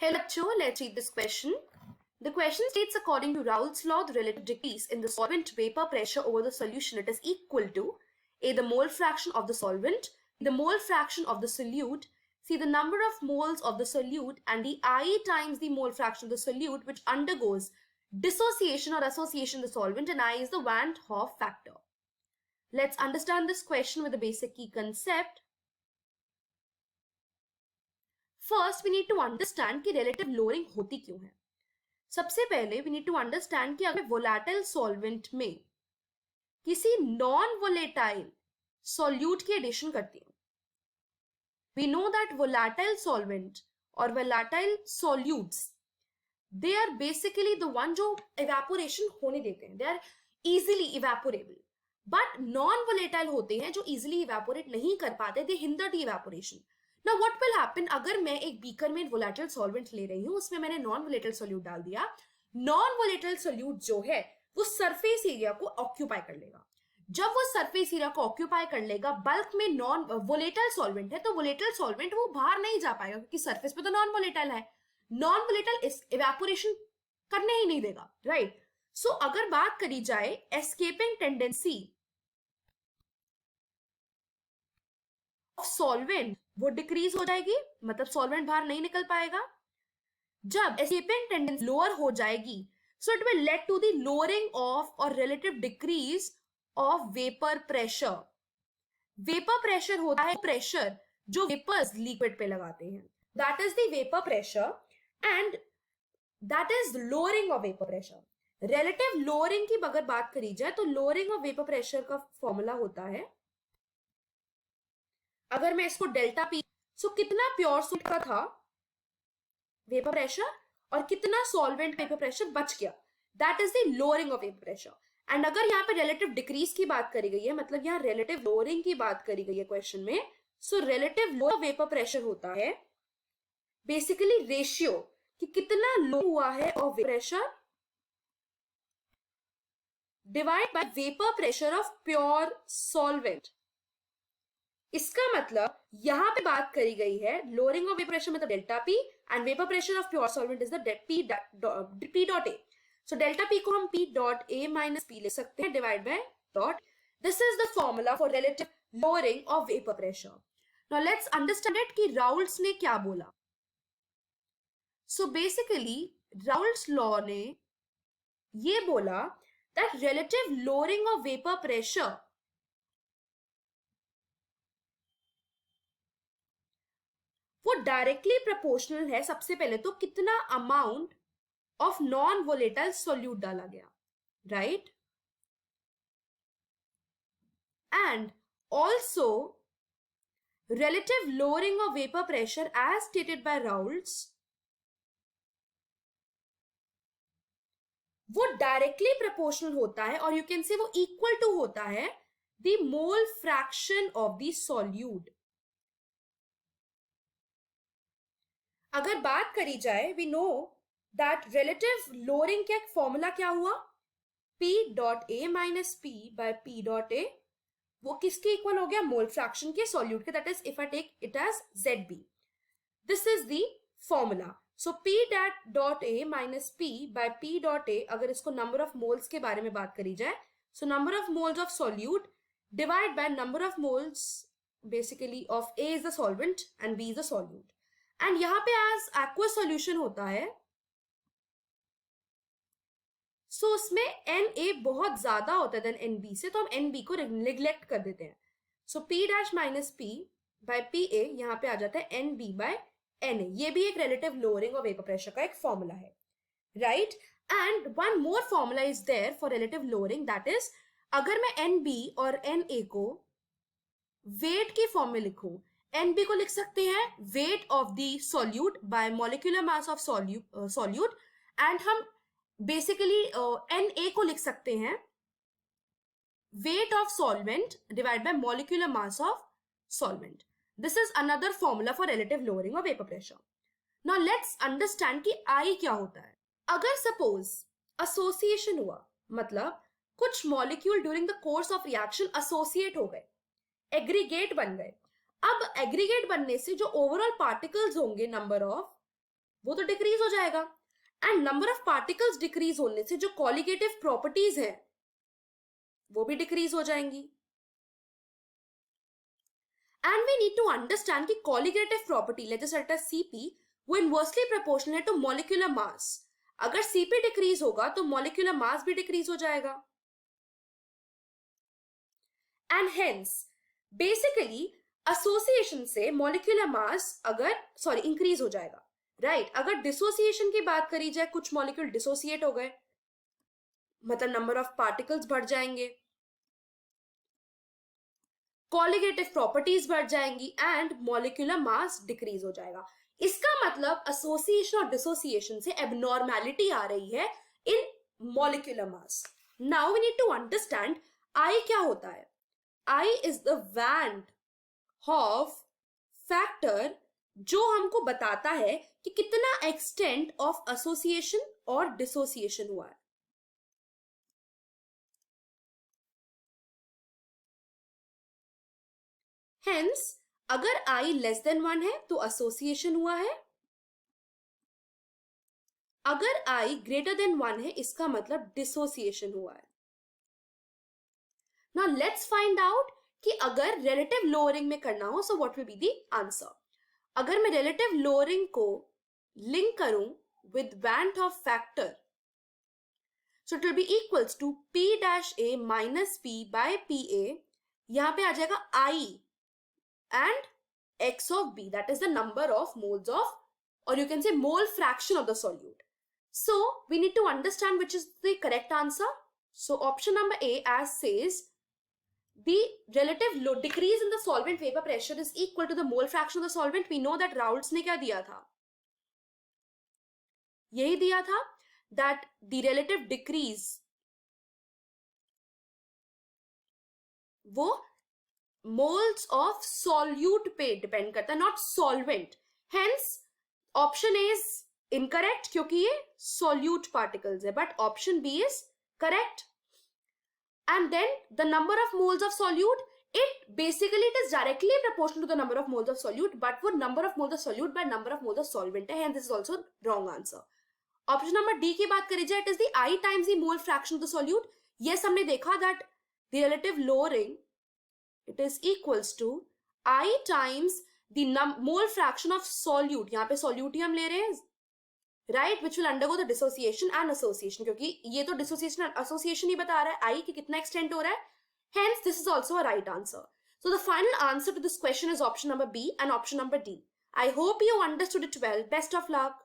Hello, bachcho, let's read this question. The question states, according to Raoult's law, the relative decrease in the solvent vapor pressure over the solution, it is equal to A, the mole fraction of the solvent, the mole fraction of the solute, C, the number of moles of the solute, and the I times the mole fraction of the solute, which undergoes dissociation or association of the solvent, and I is the Van 't Hoff factor. Let's understand this question with a basic key concept. First, we need to understand कि relative lowering होती क्यों है. सबसे पहले we need to understand कि अगर volatile solvent में किसी non-volatile solute की addition करती हूँ, we know that volatile solvent or volatile solutes, they are basically the one जो evaporation होने देते हैं. They are easily evaporable. But non-volatile होते हैं जो easily evaporate नहीं कर पाते, they hinder the evaporation. Now what will happen अगर मैं एक बीकर में volatile solvent ले रही हूँ, उसमें मैंने non-volatile solute डाल दिया, non-volatile solute जो है वो surface area को occupy कर लेगा. जब वो surface area को occupy कर लेगा, bulk में non-volatile solvent है, तो volatile solvent वो बाहर नहीं जा पाएगा क्योंकि surface पे तो non-volatile है. Non-volatile evaporation करने ही नहीं देगा, right? So अगर बात करी जाए escaping tendency of solvent, वो डिक्रीज हो जाएगी, मतलब सॉल्वेंट बाहर नहीं निकल पाएगा. जब एस्केपिंग टेंडेंसी लोअर हो जाएगी, so it will lead to the lowering of और relative decrease of vapour pressure. Vapour pressure होता है प्रेशर जो वेपर्स लिक्विड पे लगाते हैं, that is the vapour pressure and that is lowering of vapour pressure. Relative lowering की अगर बात करी जाए तो लोअरिंग ऑफ वेपर प्रेशर का फॉर्मूला होता है, अगर मैं इसको डेल्टा पी, सो कितना प्योर सॉल्ट का था वेपर प्रेशर और कितना सॉल्वेंट वेपर प्रेशर बच गया, that is the lowering of vapour pressure. And अगर यहाँ पे रिलेटिव डिक्रीज की बात करी गई है, मतलब यहाँ रिलेटिव लोअरिंग की बात करी गई है क्वेश्चन में, सो रिलेटिव लो वेपर प्रेशर होता है बेसिकली रेशियो कि कितना लो हुआ है of pressure divide by vapour pressure of pure solvent. इसका मतलब यहां पे बात करी गई है लोअरिंग ऑफ वेपर प्रेशर मतलब delta P and vapour pressure of pure solvent is the P dot A. So delta P को हम P dot A minus P लिख सकते हैं divide by dot. This is the formula for relative lowering of vapour pressure. Now let's understand it कि Raoult's ने क्या बोला. So basically Raoult's law ने ये बोला that relative lowering of vapour pressure वो डायरेक्टली प्रोपोर्शनल है सबसे पहले तो कितना amount of non volatile solute डाला गया, right, and also relative lowering of vapor pressure as stated by Raoult's वो डायरेक्टली प्रोपोर्शनल होता है और यू कैन से वो इक्वल टू होता है the mole fraction of the solute. अगर बात करी जाए we know that relative lowering का फॉर्मूला क्या हुआ, P dot A minus P by P dot A, वो किसके इक्वल हो गया, मोल फ्रैक्शन के सॉल्यूट के, that is if I take it as ZB. This is the formula. So P dot A minus P by P dot A, अगर इसको number of moles के बारे में बात करी जाए, so number of moles of solute divide by number of moles basically of A is the solvent and B is the solute. And यहां पे एज एक्वा सॉल्यूशन होता है, सो उसमें Na बहुत ज्यादा होता है देन Nb से, तो हम Nb को निग्लेक्ट कर देते हैं. सो P dash minus P by P A यहां पे आ जाता है Nb बाय Na. ये भी एक relative lowering of vapour pressure का एक फॉर्मूला है, right. And one more formula is there for relative lowering, that is अगर मैं Nb और Na को वेट की फॉर्म में लिखूं, Nb को लिख सकते हैं weight of the solute bye molecular mass of solute, and हम बेसिकली Na को लिख सकते हैं weight of solvent divide by molecular mass of solvent. This is another formula for relative lowering of vapour pressure. Now let's understand कि I क्या होता है. अगर सपोज एसोसिएशन हुआ, मतलब कुछ molecule during the course of reaction associate हो गए, एग्रीगेट बन गए. अब एग्रीगेट बनने से जो ओवरऑल पार्टिकल्स होंगे नंबर ऑफ, वो तो डिक्रीज हो जाएगा। And number of particles decrease होने से जो कॉलिगेटिव प्रॉपर्टीज हैं वो भी डिक्रीज हो जाएंगी। And we need to understand कि colligative property, let us write as Cp, वो इनवर्सली प्रोपोर्शनल है टू मॉलिक्यूलर मास। अगर Cp डिक्रीज होगा तो मॉलिक्यूलर मास भी डिक्रीज हो जाएगा। एंड हेंस बेसिकली एसोसिएशन से मॉलिक्यूलर मास इंक्रीज हो जाएगा, राइट। अगर डिसोसिएशन की बात करी जाए, कुछ मॉलिक्यूल डिसोसिएट हो गए, मतलब नंबर ऑफ पार्टिकल्स बढ़ जाएंगे, कॉलिगेटिव प्रॉपर्टीज बढ़ जाएंगी एंड मॉलिक्यूलर मास डिक्रीज हो जाएगा। इसका मतलब एसोसिएशन और डिसोसिएशन से एबनॉर्मैलिटी आ रही है in molecular mass. Now we need to understand i क्या होता है। I is the value of factor जो हमको बताता है कि कितना एक्सटेंट ऑफ एसोसिएशन और डिसोसिएशन हुआ है। हेंस अगर I लेस देन 1 है तो एसोसिएशन हुआ है, अगर I ग्रेटर देन 1 है इसका मतलब डिसोसिएशन हुआ है। नाउ लेट्स फाइंड आउट कि अगर रिलेटिव लोअरिंग में करना हो so what will be the answer. अगर मैं रिलेटिव लोअरिंग को लिंक करूं with value of factor, so it will be equals to P dash A minus P by PA। यहां पे आ जाएगा I and x of B, that is the number of moles of, or you can say mole fraction of the solute. So we need to understand which is the correct answer. So option number A as says the relative decrease in the solvent vapor pressure is equal to the mole fraction of the solvent. We know that Raoult's ने क्या दिया था, यही दिया था that the relative decrease वो moles of solute पे depend करता है, not solvent. Hence option A is incorrect क्योंकि ये solute particles है, but option B is correct. And then the number of moles of solute, it basically it is directly proportional to the number of moles of solute, but वो number of moles of solute by number of moles of solvent है, hence this is also wrong answer. Option number D की बात करी जाए, it is the I times the mole fraction of the solute. yes हमने देखा that the relative lowering it is equals to I times the mole fraction of solute, यहाँ पे solute ही हम ले रहे हैं, right, which will undergo the dissociation and association, क्योंकि ये तो dissociation and association ही बता रहा है I कि कितना extent हो रहा है, hence this is also a right answer. So the final answer to this question is option number B and option number D. I hope you understood it well. Best of luck.